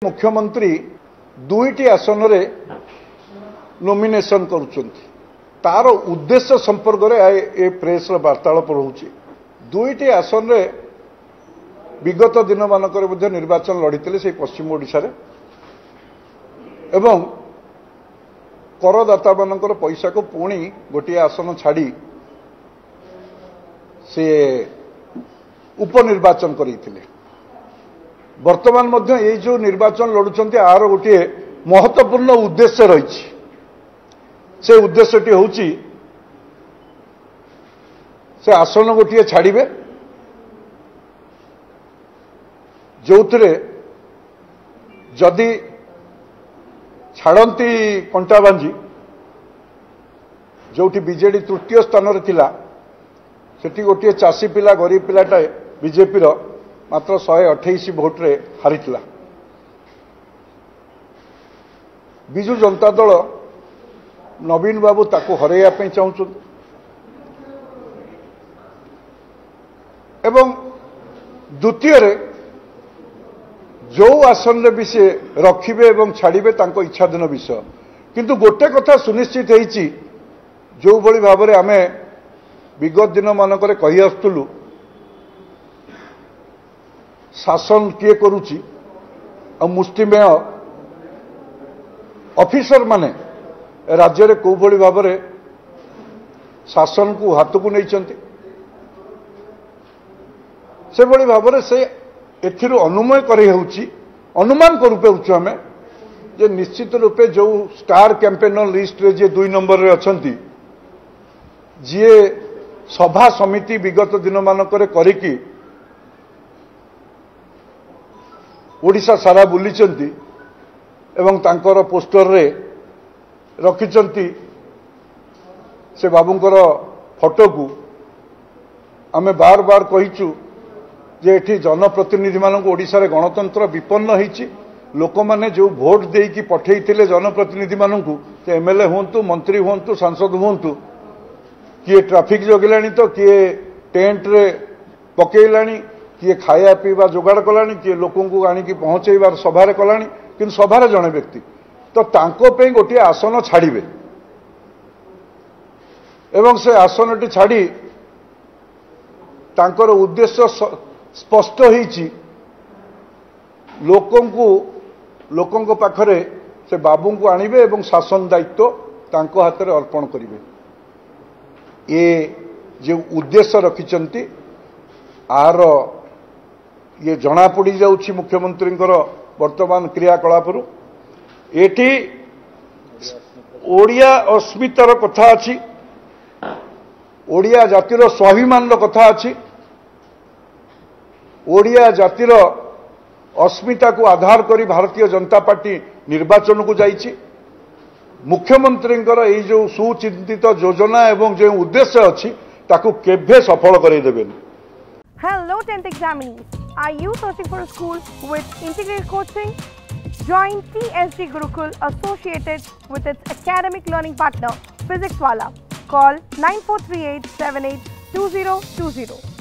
मुख्यमंत्री दुईटी आसन रे नॉमिनेशन करुचंती तार उद्देश्य संपर्क रे ए प्रेस वार्तालाप रोचे दुईटी आसन रे विगत दिन मानक निर्वाचन लड़ीते से पश्चिम ओडिशा रे एवं करदाता मानकर पैसा को पुणी गोटे आसन छाड़ी से उपनिर्वाचन करते वर्तमान ये जो निर्वाचन लड़ुंट आर गोटे महत्वपूर्ण उद्देश्य रही से उद्देश्यटी हूँ से आसन गोटे छाड़े जो जदि छाड़ती कंटाबांजी जो बीजेडी तृतीय स्थान रे थिला सेठी गोटे चाषी पिला गरीब पिलाटाए बीजेपी रो मात्र 128 भोट रे हारिथिला। बिजु जनता दल नवीन बाबू ताको हरैया पे चाहूँ एवं द्वितीय जो आसन रे भी से रखिबे एवं छाड़िबे तांको इच्छाधीन विषय किंतु गोटे कथा सुनिश्चित होईची जो भली भाव में आमे विगत दिन मानक कही आसुलु शासन किए करुची और मुष्टिमेय ऑफिसर माने राज्य में कौ भली भाव में शासन को हाथ को नहीं से भली भाव में से एथिरु अनुमय अनुमान करूँ आम जे निश्चित रूपे जो स्टार कैंपेनर लिस्ट रे जे 2 नंबर रे अछंती जी सभा समिति विगत दिन मानक करिकी ओडिशा सारा बुलीचंती एवं तांकर पोस्टर रे रखिचंती से बाबूंकर फोटो को आमे बार बार कहिचु जे एठी जनप्रतिनिधि मानक ओडिशा रे गणतंत्र विपन्न होईची लोक माने जो भोट देकी पठेइथिले जनप्रतिनिधि मानकू एमएलए हुंतु मंत्री हुंतु सांसद हुंतु किए ट्रैफिक जगिलानी तो किए टेंट रे पकेइलानी किए खाया पीवा जोगाड़ कलानी किए लोकों को आनिकी पहुंचेबार सभारे कलानी किंतु सभारे जणे व्यक्ति तो तांको पे गोटे आसन छाड़िबे एवं से आसनटी छाड़ी तांकर उद्देश्य स्पष्ट होईची लोकों पाखरे से बाबू को आनिबे एवं शासन दायित्व तांको हाथ में अर्पण करिवे ये जो उद्देश्य रखिचंती आर ये जना पड़ी जाउछि मुख्यमंत्री वर्तमान क्रियाकलाप एठी ओडिया अस्मितार कथा अछि ओडिया जातिर स्वाभिमान कथा अछि ओडिया जातिर अस्मिता को आधार करी भारतीय जनता पार्टी निर्वाचन को जाइछि मुख्यमंत्री ये जो सुचिंतित योजना एवं जो उद्देश्य अच्छी ताकू केभे सफल करे देबेन। Hello 10th examinees, are you searching for a school with integrated coaching? Join TSG Gurukul associated with its academic learning partner Physics Wala. Call 9438 782020.